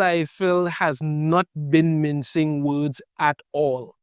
Liefeld has not been mincing words at all.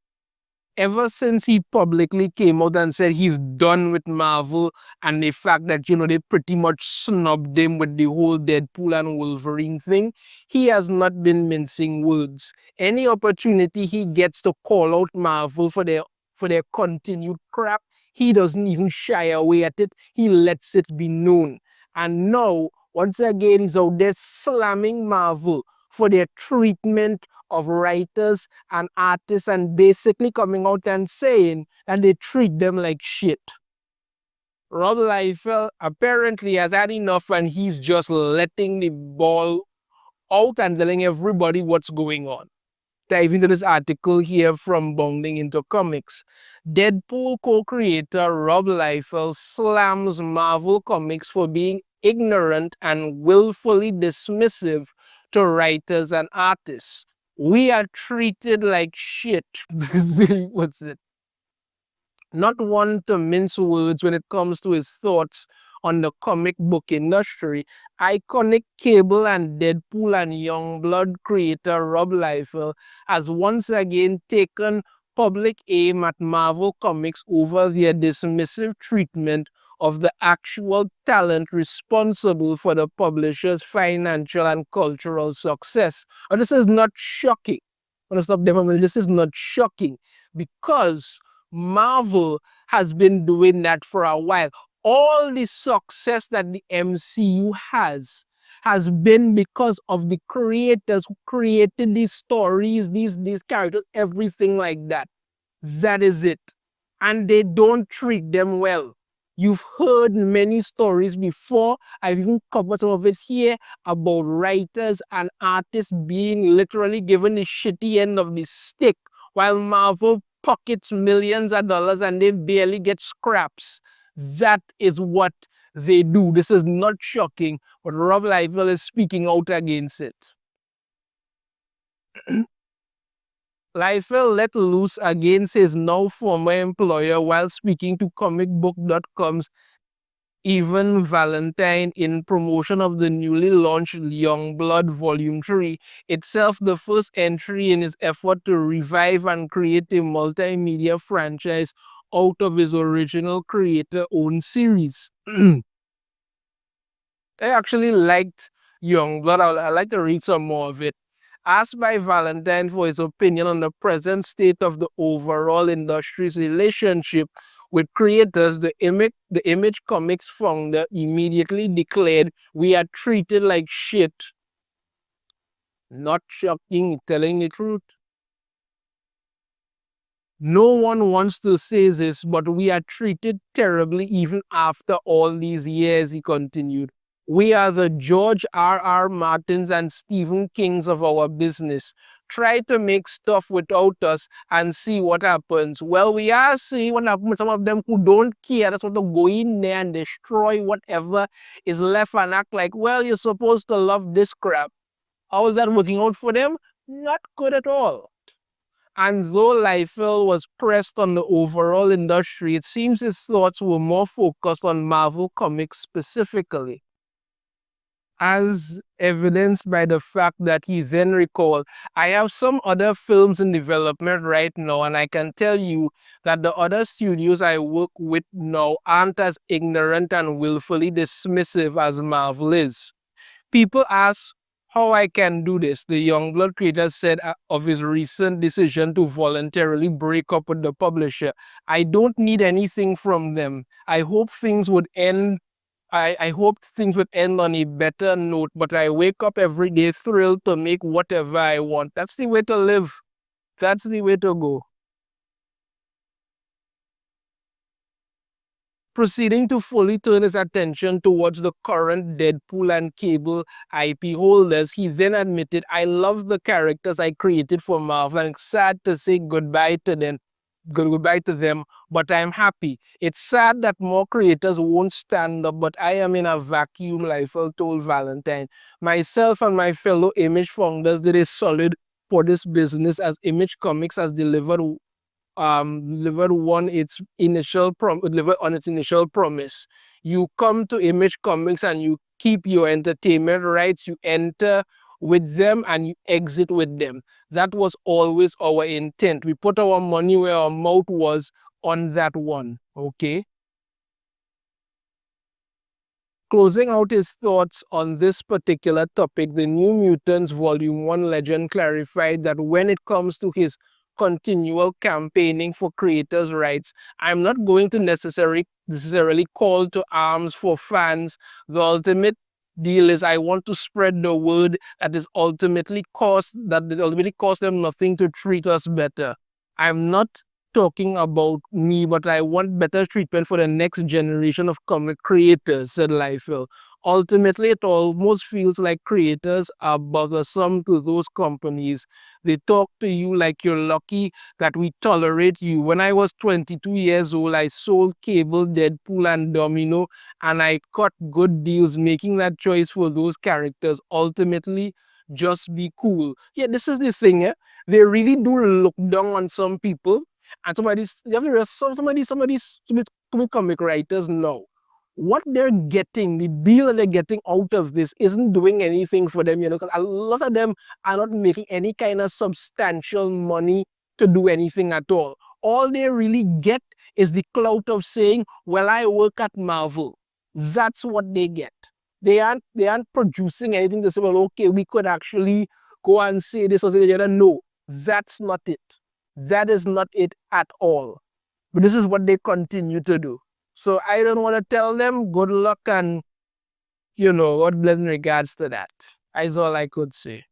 Ever since he publicly came out and said he's done with Marvel and the fact that, they pretty much snubbed him with the whole Deadpool and Wolverine thing, he has not been mincing words. Any opportunity he gets to call out Marvel for their continued crap, he doesn't even shy away at it. He lets it be known. And now, once again, he's out there slamming Marvel for their treatment of writers and artists and basically coming out and saying that they treat them like shit. Rob Liefeld apparently has had enough and he's just letting the ball out and telling everybody what's going on. Dive into this article here from Bounding into Comics. Deadpool co-creator Rob Liefeld slams Marvel Comics for being ignorant and willfully dismissive to writers and artists. We are treated like shit. What's it? Not one to mince words when it comes to his thoughts on the comic book industry, iconic Cable and Deadpool and Youngblood creator Rob Liefeld has once again taken public aim at Marvel Comics over their dismissive treatment of the actual talent responsible for the publisher's financial and cultural success. And this is not shocking. I'm going to stop there for a minute. This is not shocking because Marvel has been doing that for a while. All the success that the MCU has been because of the creators who created these stories, these characters, everything like that. That is it. And they don't treat them well. You've heard many stories before. I've even covered some of it here about writers and artists being literally given the shitty end of the stick while Marvel pockets millions of dollars and they barely get scraps. That is what they do. This is not shocking, but Rob Liefeld is speaking out against it. Liefeld let loose against his now former employer while speaking to comicbook.com's Even Valentine in promotion of the newly launched Youngblood Volume 3, itself the first entry in his effort to revive and create a multimedia franchise out of his original creator-owned series. I actually liked Youngblood. I'd like to read some more of it. Asked by Valentine for his opinion on the present state of the overall industry's relationship with creators, the Image Comics founder immediately declared, "We are treated like shit." Not shocking, telling the truth. No one wants to say this, but we are treated terribly even after all these years, he continued. We are the George R.R. Martins and Stephen Kings of our business. Try to make stuff without us and see what happens. Well, we are seeing what happens with some of them who don't care. That's what to go in there and destroy whatever is left and act like, well, you're supposed to love this crap. How is that working out for them? Not good at all. And though Liefeld was pressed on the overall industry, it seems his thoughts were more focused on Marvel Comics specifically, as evidenced by the fact that he then recalled, I have some other films in development right now, and I can tell you that the other studios I work with now aren't as ignorant and willfully dismissive as Marvel is. People ask how I can do this. The Youngblood creator said of his recent decision to voluntarily break up with the publisher. I don't need anything from them. I hope things would end I hoped things would end on a better note, but I wake up every day thrilled to make whatever I want. That's the way to live. That's the way to go. Proceeding to fully turn his attention towards the current Deadpool and Cable IP holders, he then admitted, I love the characters I created for Marvel and it's sad to say goodbye to them. But I'm happy. It's sad that more creators won't stand up, but I am in a vacuum, Liefeld told Valentine. Myself and my fellow Image founders did a solid for this business as Image Comics has delivered on its initial promise. You come to Image Comics and you keep your entertainment rights. You enter with them and you exit with them. That was always our intent. We put our money where our mouth was on that one. Okay. Closing out his thoughts on this particular topic, the New Mutants Volume 1 legend clarified that when it comes to his continual campaigning for creators' rights, I'm not going to necessarily call to arms for fans. The ultimate deal is I want to spread the word that it ultimately cost them nothing to treat us better. I'm not talking about me, but I want better treatment for the next generation of comic creators, said Liefeld. Ultimately, it almost feels like creators are bothersome to those companies. They talk to you like you're lucky that we tolerate you. When I was 22 years old, I sold Cable, Deadpool, and Domino, and I cut good deals making that choice for those characters. Ultimately, just be cool. Yeah, this is the thing. They really do look down on some people, and you have to realize some comic writers know what they're getting, the deal that they're getting out of this isn't doing anything for them, because a lot of them are not making any kind of substantial money to do anything at all. All they really get is the clout of saying, well, I work at Marvel. That's what they get. They aren't producing anything to say, well, okay, we could actually go and say this or say the other. No, that's not it. That is not it at all. But this is what they continue to do. So I don't want to tell them good luck and, God bless in regards to that. That's all I could say.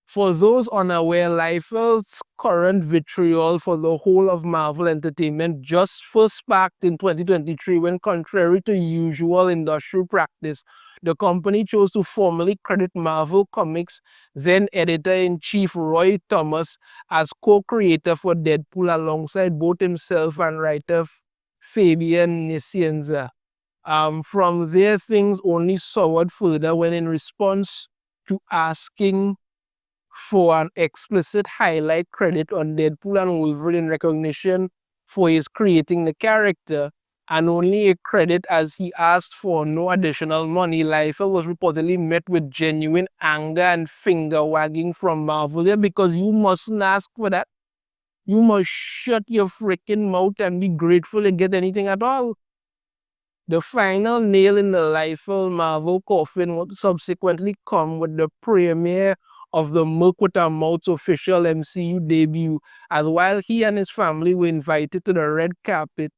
For those unaware, Liefeld's current vitriol for the whole of Marvel Entertainment just first sparked in 2023 when, contrary to usual industrial practice, the company chose to formally credit Marvel Comics then editor-in-chief Roy Thomas as co-creator for Deadpool alongside both himself and writer Fabian Nicieza. From there, things only soured further when, in response to asking for an explicit highlight credit on Deadpool and Wolverine in recognition for his creating the character, and only a credit as he asked for no additional money, Liefeld was reportedly met with genuine anger and finger wagging from Marvel. Yeah, because you mustn't ask for that. You must shut your freaking mouth and be grateful to get anything at all. The final nail in the Liefeld Marvel coffin would subsequently come with the premiere of the Merc with a Mouth's official MCU debut, as while he and his family were invited to the red carpet,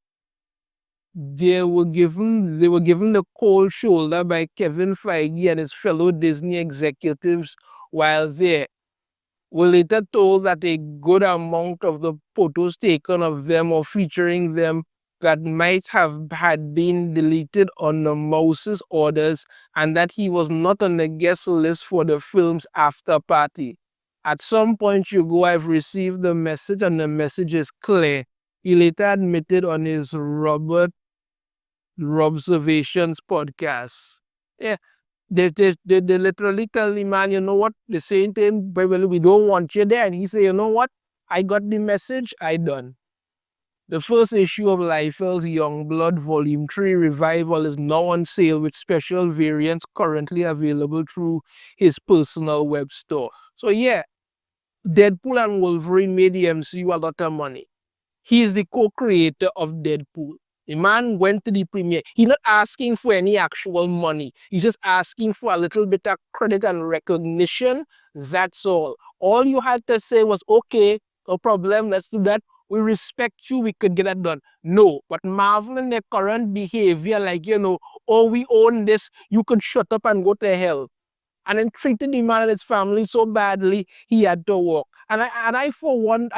they were given the cold shoulder by Kevin Feige and his fellow Disney executives while there. Were later told that a good amount of the photos taken of them or featuring them that might have had been deleted on the mouse's orders, and that he was not on the guest list for the film's after party. At some point you go, I've received the message and the message is clear. He later admitted on his Robservations podcast. Yeah, they literally tell the man, you know what, they're saying to him, well, we don't want you there. And he say, you know what, I got the message, I done. The first issue of Liefeld's Youngblood Volume 3 Revival is now on sale with special variants currently available through his personal web store. So yeah, Deadpool and Wolverine made the MCU a lot of money. He is the co-creator of Deadpool. The man went to the premiere. He's not asking for any actual money. He's just asking for a little bit of credit and recognition. That's all. All you had to say was, okay, no problem, let's do that. We respect you, we could get that done. No, but Marvel in their current behavior, like, oh, we own this, you could shut up and go to hell. And then treated the man and his family so badly, he had to walk. And I for one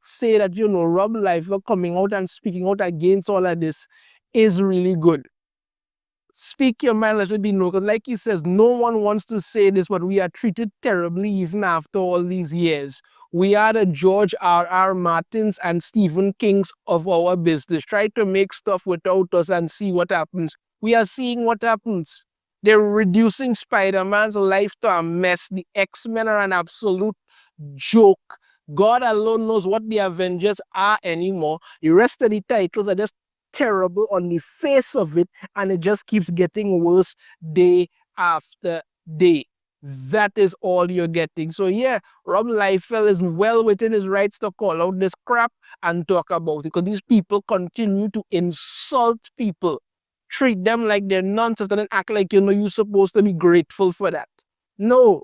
say that, Rob Liefeld coming out and speaking out against all of this is really good. Speak your mind, let it be known. Because like he says, no one wants to say this, but we are treated terribly even after all these years. We are the George R.R. Martins and Stephen Kings of our business. Try to make stuff without us and see what happens. We are seeing what happens. They're reducing Spider-Man's life to a mess. The X-Men are an absolute joke. God alone knows what the Avengers are anymore. The rest of the titles are just terrible on the face of it, and it just keeps getting worse day after day. That is all you're getting. So yeah, Rob Liefeld is well within his rights to call out this crap and talk about it, because these people continue to insult people, treat them like they're nonsense, and then act like you're supposed to be grateful for that. No,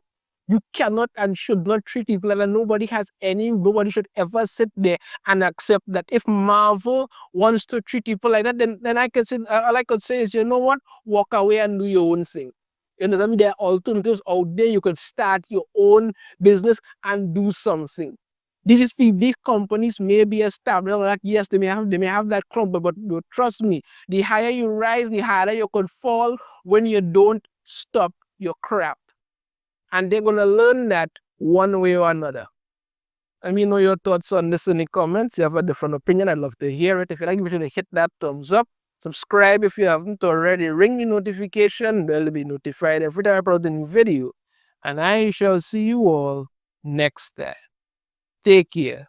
you cannot and should not treat people like that. Nobody should ever sit there and accept that. If Marvel wants to treat people like that, then I could say, all I could say is, you know what, walk away and do your own thing. You know, I mean, there are alternatives out there. You could start your own business and do something. These companies may be established, like yes, they may have that crumble, but trust me, the higher you rise, the harder you could fall when you don't stop your crap. And they're gonna learn that one way or another. Let me know your thoughts on this in the comments. If you have a different opinion, I'd love to hear it. If you like, be sure to hit that thumbs up. Subscribe if you haven't already. Ring the notification bell to be notified every time I upload a new video. And I shall see you all next time. Take care.